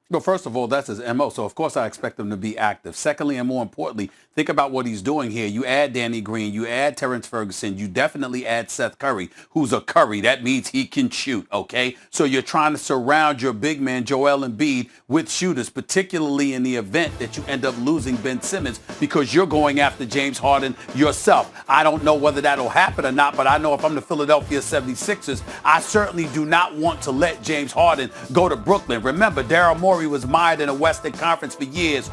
Well, first of all, that's his MO. So, of course, I expect him to be active. Secondly, and more importantly, think about what he's doing here. You add Danny Green, you add Terrence Ferguson, you definitely add Seth Curry, who's a Curry. That means he can shoot, okay? So you're trying to surround your big man, Joel Embiid, with shooters, particularly in the event that you end up losing Ben Simmons because you're going after James Harden yourself. I don't know whether that'll happen or not, but I know if I'm the Philadelphia 76ers, I certainly do not want to let James Harden go to Brooklyn. Remember, Daryl Morey was mired in the Western Conference for years,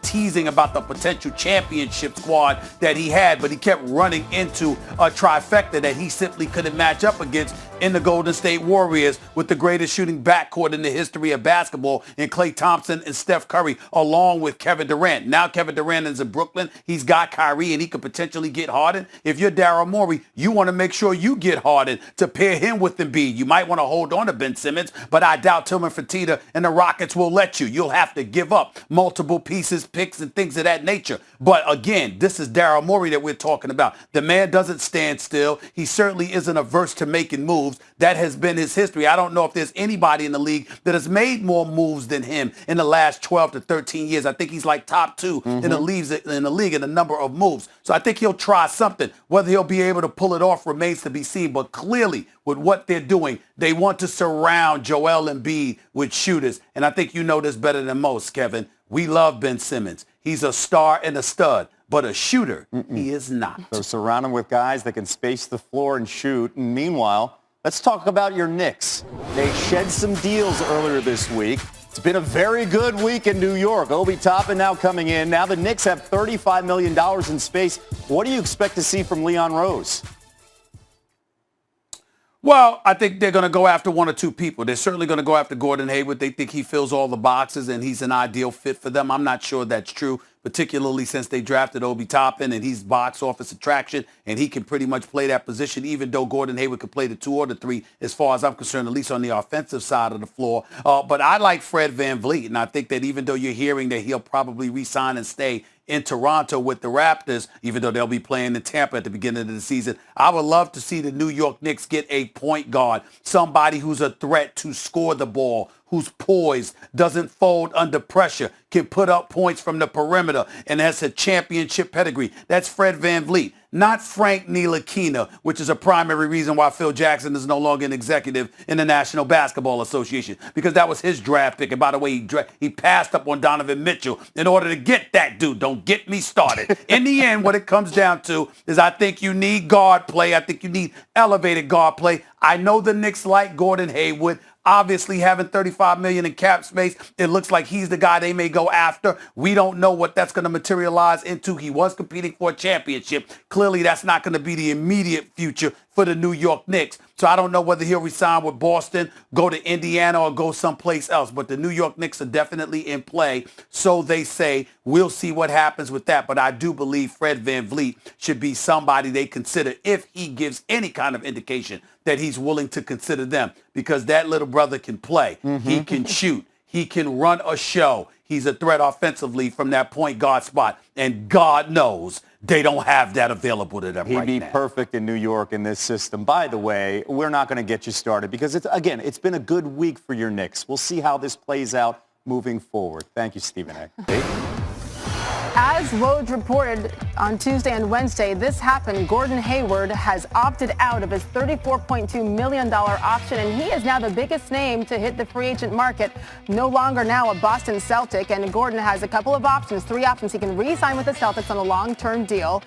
teasing about the potential championship squad that he had, but he kept running into a trifecta that he simply couldn't match up against in the Golden State Warriors with the greatest shooting backcourt in the history of basketball in Klay Thompson and Steph Curry, along with Kevin Durant. Now Kevin Durant is in Brooklyn. He's got Kyrie, and he could potentially get Harden. If you're Daryl Morey, you want to make sure you get Harden to pair him with Embiid. You might want to hold on to Ben Simmons, but I doubt Tillman Fertitta and the Rockets will let you. You'll have to give up multiple pieces, picks, and things of that nature. But again, this is Daryl Morey that we're talking about. The man doesn't stand still. He certainly isn't averse to making moves. That has been his history. I don't know if there's anybody in the league that has made more moves than him in the last 12 to 13 years. I think he's like top two in the league in the number of moves. So I think he'll try something. Whether he'll be able to pull it off remains to be seen. But clearly, with what they're doing, they want to surround Joel Embiid with shooters. And I think you know this better than most, Kevin. We love Ben Simmons. He's a star and a stud. But a shooter, he is not. So surround him with guys that can space the floor and shoot. And meanwhile, let's talk about your Knicks. They shed some deals earlier this week. It's been a very good week in New York. Obi Toppin now coming in. Now the Knicks have $35 million in space. What do you expect to see from Leon Rose? Well, I think they're going to go after one or two people. They're certainly going to go after Gordon Hayward. They think he fills all the boxes and he's an ideal fit for them. I'm not sure that's true, particularly since they drafted Obi Toppin and he's box office attraction and he can pretty much play that position, even though Gordon Hayward could play the 2 or the 3 as far as I'm concerned, at least on the offensive side of the floor. But I like Fred VanVleet, and I think that even though you're hearing that he'll probably re-sign and stay in Toronto with the Raptors, even though they'll be playing in Tampa at the beginning of the season, I would love to see the New York Knicks get a point guard, somebody who's a threat to score the ball, who's poised, doesn't fold under pressure, can put up points from the perimeter, and has a championship pedigree. That's Fred VanVleet, not Frank Ntilikina, which is a primary reason why Phil Jackson is no longer an executive in the National Basketball Association, because that was his draft pick. And by the way, he passed up on Donovan Mitchell in order to get that dude. Don't get me started. In the end, what it comes down to is I think you need guard play. I think you need elevated guard play. I know the Knicks like Gordon Hayward. Obviously, having $35 million in cap space, it looks like he's the guy they may go after. We don't know what that's going to materialize into. He was competing for a championship. Clearly, that's not going to be the immediate future for the New York Knicks. So I don't know whether he'll resign with Boston, go to Indiana, or go someplace else. But the New York Knicks are definitely in play. So they say. We'll see what happens with that. But I do believe Fred VanVleet should be somebody they consider if he gives any kind of indication that he's willing to consider them, because that little brother can play. He can shoot. He can run a show. He's a threat offensively from that point guard spot. And God knows they don't have that available to them right now. He'd be perfect in New York in this system. By the way, we're not going to get you started because, it's been a good week for your Knicks. We'll see how this plays out moving forward. Thank you, Stephen A. As Woj reported on Tuesday and Wednesday, this happened. Gordon Hayward has opted out of his $34.2 million option, and he is now the biggest name to hit the free agent market. No longer now a Boston Celtic, and Gordon has a couple of options, 3 options. He can re-sign with the Celtics on a long-term deal,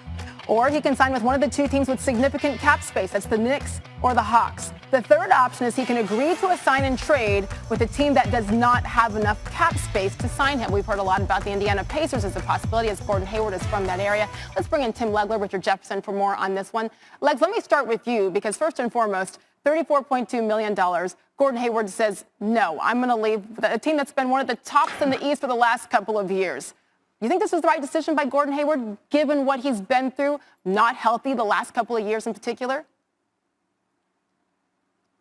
or he can sign with one of the 2 teams with significant cap space. That's the Knicks or the Hawks. The third option is he can agree to a sign and trade with a team that does not have enough cap space to sign him. We've heard a lot about the Indiana Pacers as a possibility, as Gordon Hayward is from that area. Let's bring in Tim Legler, Richard Jefferson for more on this one. Legs, let me start with you, because first and foremost, $34.2 million. Gordon Hayward says, no, I'm going to leave a team that's been one of the tops in the East for the last couple of years. You think this was the right decision by Gordon Hayward, given what he's been through, not healthy the last couple of years in particular?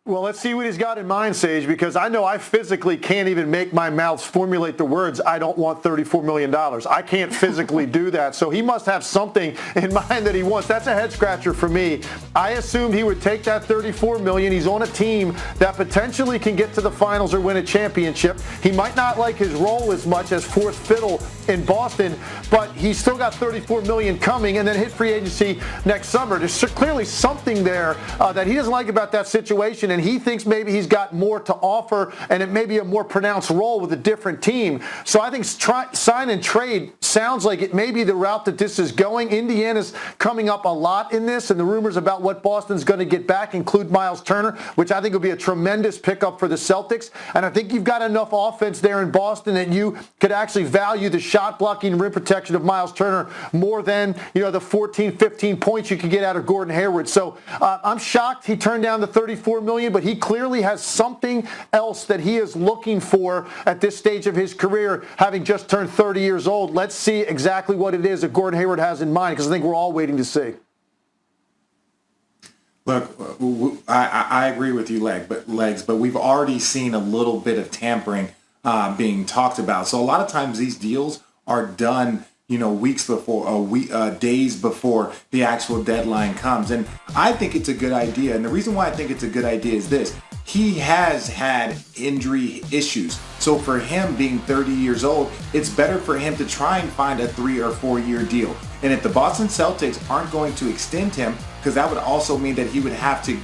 Well, let's see what he's got in mind, Sage, because I know I physically can't even make my mouth formulate the words, I don't want $34 million. I can't physically do that. So he must have something in mind that he wants. That's a head scratcher for me. I assumed he would take that $34 million. He's on a team that potentially can get to the finals or win a championship. He might not like his role as much as fourth fiddle in Boston, but he's still got $34 million coming and then hit free agency next summer. There's clearly something there that he doesn't like about that situation, and he thinks maybe he's got more to offer and it may be a more pronounced role with a different team. So I think sign and trade sounds like it may be the route that this is going. Indiana's coming up a lot in this, and the rumors about what Boston's going to get back include Miles Turner, which I think would be a tremendous pickup for the Celtics. And I think you've got enough offense there in Boston that you could actually value the shot blocking rim protection of Miles Turner more than, the 14, 15 points you could get out of Gordon Hayward. So I'm shocked he turned down the $34 million, but he clearly has something else that he is looking for at this stage of his career, having just turned 30 years old. Let's see exactly what it is that Gordon Hayward has in mind, because I think we're all waiting to see. Look, I agree with you, Legs, but we've already seen a little bit of tampering being talked about. So a lot of times these deals are done, weeks before, days before the actual deadline comes. And I think it's a good idea. And the reason why I think it's a good idea is this. He has had injury issues. So for him being 30 years old, it's better for him to try and find a 3 or 4 year deal. And if the Boston Celtics aren't going to extend him, because that would also mean that he would have to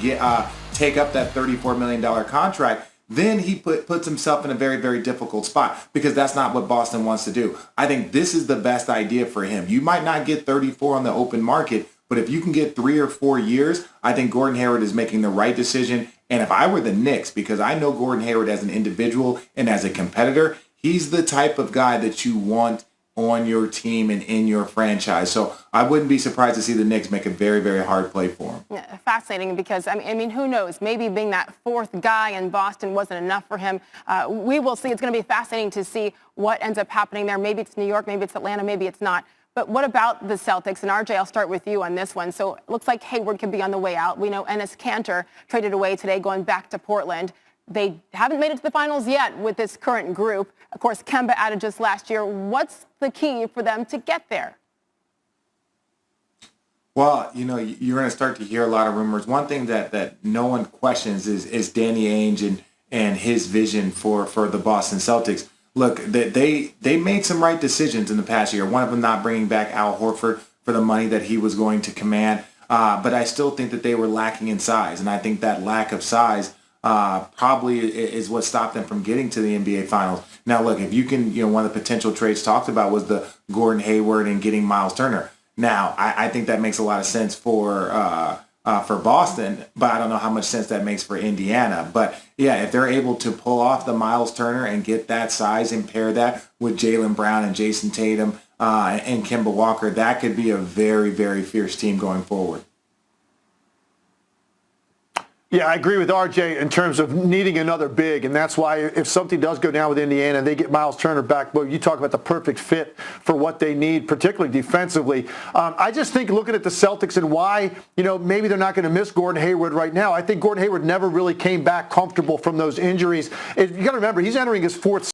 take up that $34 million contract, then he puts himself in a very, very difficult spot, because that's not what Boston wants to do. I think this is the best idea for him. You might not get 34 on the open market, but if you can get 3 or 4 years, I think Gordon Hayward is making the right decision. And if I were the Knicks, because I know Gordon Hayward as an individual and as a competitor, he's the type of guy that you want on your team and in your franchise. So I wouldn't be surprised to see the Knicks make a very, very hard play for him. Yeah, fascinating, because, I mean, who knows? Maybe being that fourth guy in Boston wasn't enough for him. We will see. It's going to be fascinating to see what ends up happening there. Maybe it's New York, maybe it's Atlanta, maybe it's not. But what about the Celtics? And RJ, I'll start with you on this one. So it looks like Hayward could be on the way out. We know Enes Kanter traded away today, going back to Portland. They haven't made it to the finals yet with this current group. Of course, Kemba added just last year. What's the key for them to get there? Well, you're going to start to hear a lot of rumors. One thing that no one questions is Danny Ainge and his vision for the Boston Celtics. Look, they made some right decisions in the past year. One of them not bringing back Al Horford for the money that he was going to command. But I still think that they were lacking in size. And I think that lack of size probably is what stopped them from getting to the NBA Finals. Now, look, if you can, one of the potential trades talked about was the Gordon Hayward and getting Miles Turner. Now, I think that makes a lot of sense for Boston, but I don't know how much sense that makes for Indiana. But yeah, if they're able to pull off the Miles Turner and get that size and pair that with Jaylen Brown and Jason Tatum and Kemba Walker, that could be a very, very fierce team going forward. Yeah, I agree with RJ in terms of needing another big, and that's why if something does go down with Indiana and they get Miles Turner back, well, you talk about the perfect fit for what they need, particularly defensively. I just think looking at the Celtics and why, maybe they're not going to miss Gordon Hayward right now. I think Gordon Hayward never really came back comfortable from those injuries. You got to remember, he's entering his fourth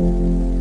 you.